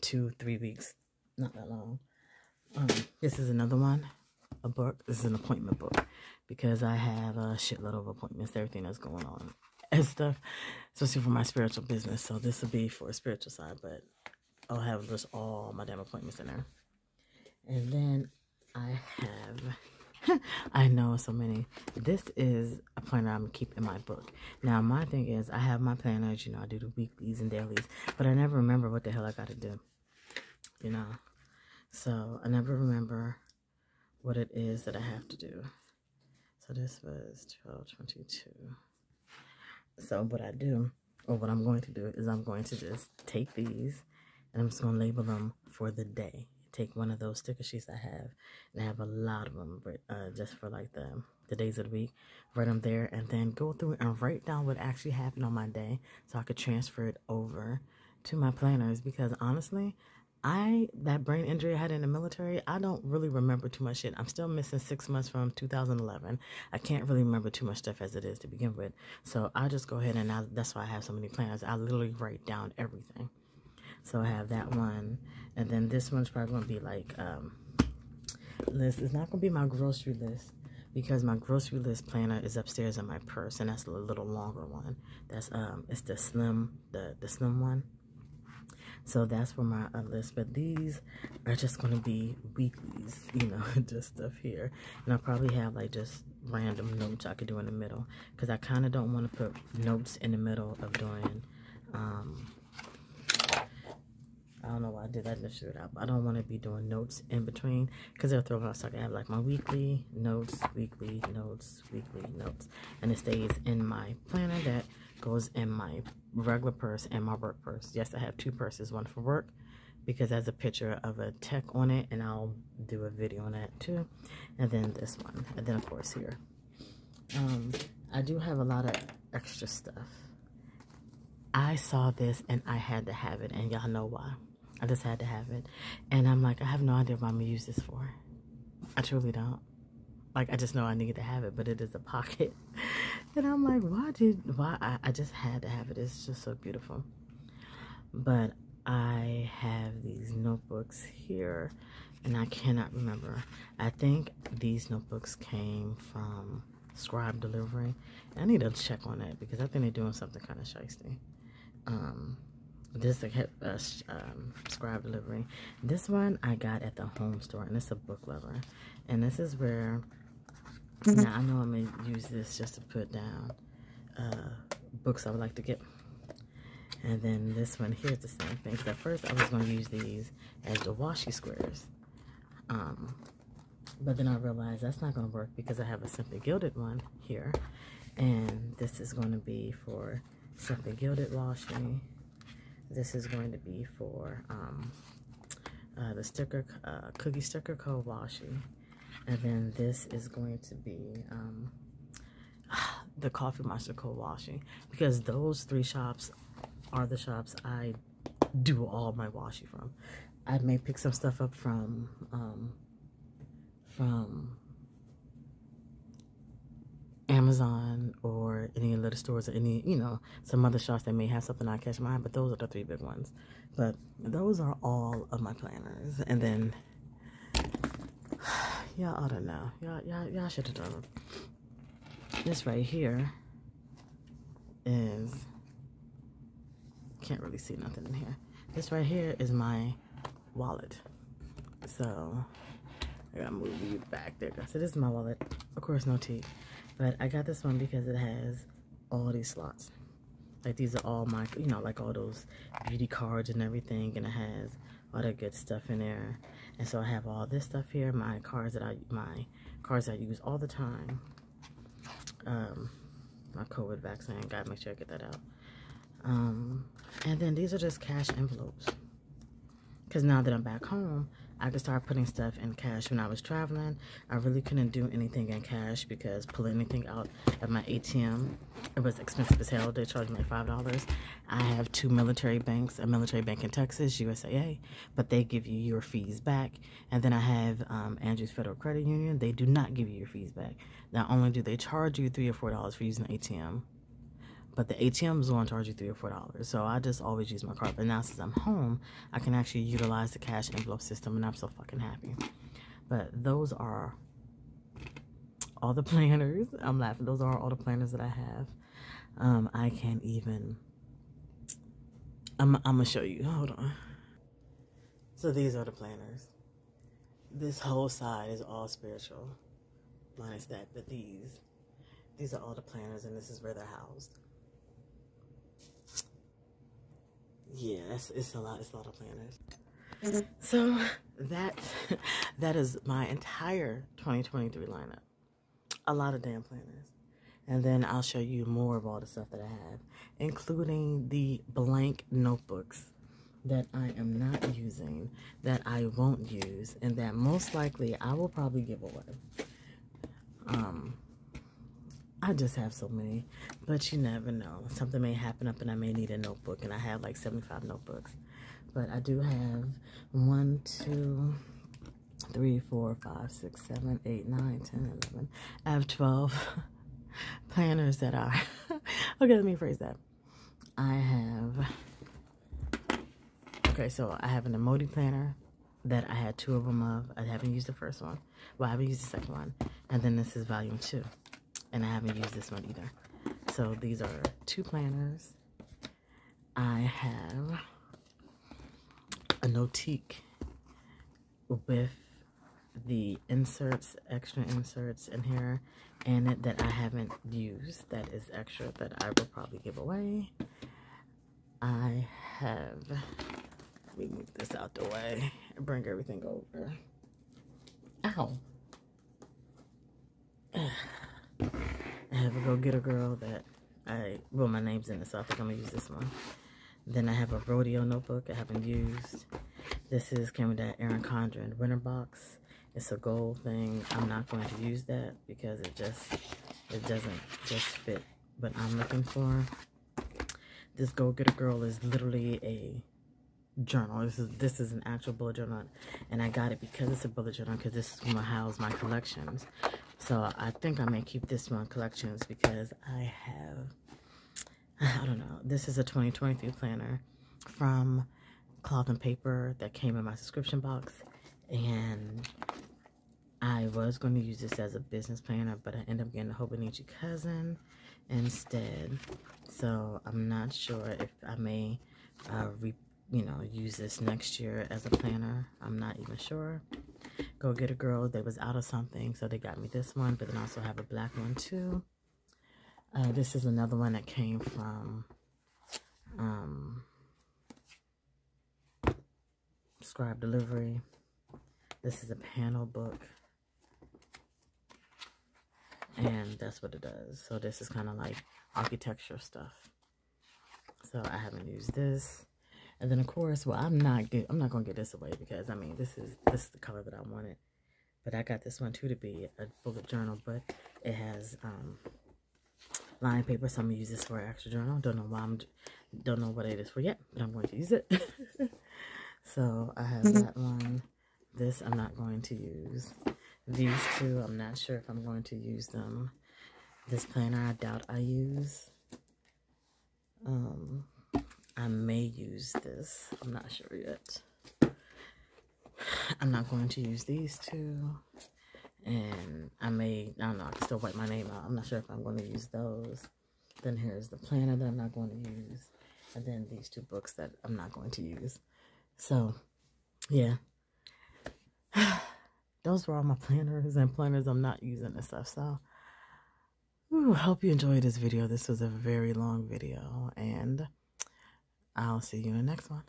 2-3 weeks, not that long. This is another one, a book. This is an appointment book, because I have a shitload of appointments, everything that's going on and stuff, especially for my spiritual business. So this will be for a spiritual side, but I'll have just all my damn appointments in there. And then I have, I know so many. This is a planner I'm keeping in my book. Now, my thing is, I have my planners, you know, I do the weeklies and dailies, but I never remember what the hell I got to do, you know. So I never remember what it is that I have to do. So this was 12/22. So what I do, or what I'm going to do, is I'm going to just take these, and I'm just going to label them for the day. Take one of those sticker sheets I have, and I have a lot of them, just for like the days of the week. Write them there, and then go through and write down what actually happened on my day, so I could transfer it over to my planners. Because honestly, that brain injury I had in the military, I don't really remember too much shit. I'm still missing 6 months from 2011. I can't really remember too much stuff as it is to begin with. So I just go ahead, and that's why I have so many planners. I literally write down everything. So I have that one, and then this one's probably going to be like list. It's not going to be my grocery list, because my grocery list planner is upstairs in my purse, and that's a little longer one. That's it's the slim one. So that's for my list. But these are just going to be weeklies, you know, just stuff here. And I'll probably have like just random notes I could do in the middle, because I kind of don't want to put notes in the middle of doing I don't know why I did that, just shoot out. I don't want to be doing notes in between, because they'll throw out. So I can have like my weekly notes, weekly notes, weekly notes, and it stays in my planner that goes in my regular purse and my work purse. Yes, I have 2 purses, one for work, because there's a picture of a tech on it, and I'll do a video on that too. And then this one, and then of course here. I do have a lot of extra stuff. I saw this and I had to have it, and y'all know why. I just had to have it. And I'm like, I have no idea what I'm going to use this for. I truly don't. Like, I just know I need to have it, but it is a pocket. And I'm like, I just had to have it. It's just so beautiful. But I have these notebooks here, and I cannot remember. I think these notebooks came from Scribe Delivery. I need to check on that, because I think they're doing something kind of shiesty. This Scribe Delivery. This one I got at the home store, and it's a book lover. And this is where, now I know I'm going to use this just to put down books I would like to get. And then this one here's the same thing. So at first I was going to use these as the washi squares. But then I realized that's not going to work, because I have a Simply Gilded one here. And this is going to be for Simply Gilded washing. This is going to be for the sticker, cookie sticker code washing. And then this is going to be the Coffee Monster code washing, because those 3 shops are the shops I do all my washing from. I may pick some stuff up from Amazon or any of the little stores or any, you know, some other shops that may have something I catch my eye, but those are the 3 big ones. But those are all of my planners. And then y'all ought to know. Y'all should have known. This right here is, can't really see nothing in here. This right here is my wallet. So I gotta move you back there. So this is my wallet. Of course, no teeth. But I got this one because it has all these slots. Like these are all my, you know, like all those beauty cards and everything, and it has all that good stuff in there. And so I have all this stuff here, my cards that I use all the time. My COVID vaccine, gotta make sure I get that out. And then these are just cash envelopes. Because now that I'm back home, I could start putting stuff in cash. When I was traveling, I really couldn't do anything in cash because pulling anything out of my ATM, it was expensive as hell. They charged me like $5. I have 2 military banks, a military bank in Texas, USAA, but they give you your fees back. And then I have Andrews Federal Credit Union. They do not give you your fees back. Not only do they charge you $3 or $4 for using the ATM, but the ATM is going to charge you $3 or $4. So I just always use my card. But now since I'm home, I can actually utilize the cash envelope system, and I'm so fucking happy. But those are all the planners. I'm laughing. Those are all the planners that I have. I can't even. I'm going to show you. Hold on. So these are the planners. This whole side is all spiritual. Minus that. But these are all the planners, and this is where they're housed. Yeah, it's a lot of planners. So that is my entire 2023 lineup. A lot of damn planners. And then I'll show you more of all the stuff that I have, including the blank notebooks that I am not using, that I won't use, and that most likely I will probably give away. I just have so many, but you never know. Something may happen up and I may need a notebook, and I have like 75 notebooks. But I do have 1, 2, 3, 4, 5, 6, 7, 8, 9, 10, 11. I have 12 planners that are, okay, let me phrase that. I have, okay, so I have an emoji planner that I had 2 of them of. I haven't used the first one. Well, I haven't used the second one. And then this is volume 2. And I haven't used this one either. So these are 2 planners. I have a Notique with the inserts, extra inserts in here, and it that I haven't used. That is extra that I will probably give away. I have, let me move this out the way and bring everything over. Ow. I have a Go Get a Girl that well, my name's in it, so I think I'm gonna use this one. Then I have a rodeo notebook I haven't used. This came with that Erin Condren winter box. It's a gold thing. I'm not going to use that because it doesn't just fit. But I'm looking for this Go Get a Girl is literally a journal. This is an actual bullet journal, and I got it because it's a bullet journal, because this is going to house my collections. So I think I may keep this one collections because I don't know. This is a 2023 planner from Cloth and Paper that came in my subscription box, and I was going to use this as a business planner, but I ended up getting a Hobonichi Cousin instead. So I'm not sure if I may use this next year as a planner. I'm not even sure. Go Get a Girl, they was out of something, so they got me this one, but then I also have a black one too. This is another one that came from Scribe Delivery. This is a panel book. and that's what it does. So this is kind of like architecture stuff. So I haven't used this. And then of course, well, I'm not gonna get this away because I mean this is the color that I wanted. But I got this one too to be a bullet journal, but it has line paper, so I'm gonna use this for an extra journal. Don't know what it is for yet, but I'm going to use it. So I have that one. This I'm not going to use. These two, I'm not sure if I'm going to use them. This planner, I doubt I use. I may use this. I'm not sure yet. I'm not going to use these two. And I don't know, I can still wipe my name out. I'm not sure if I'm going to use those. Then here's the planner that I'm not going to use. And then these two books that I'm not going to use. So, yeah. Those were all my planners and planners I'm not using and stuff. So, hope you enjoyed this video. This was a very long video. And I'll see you in the next one.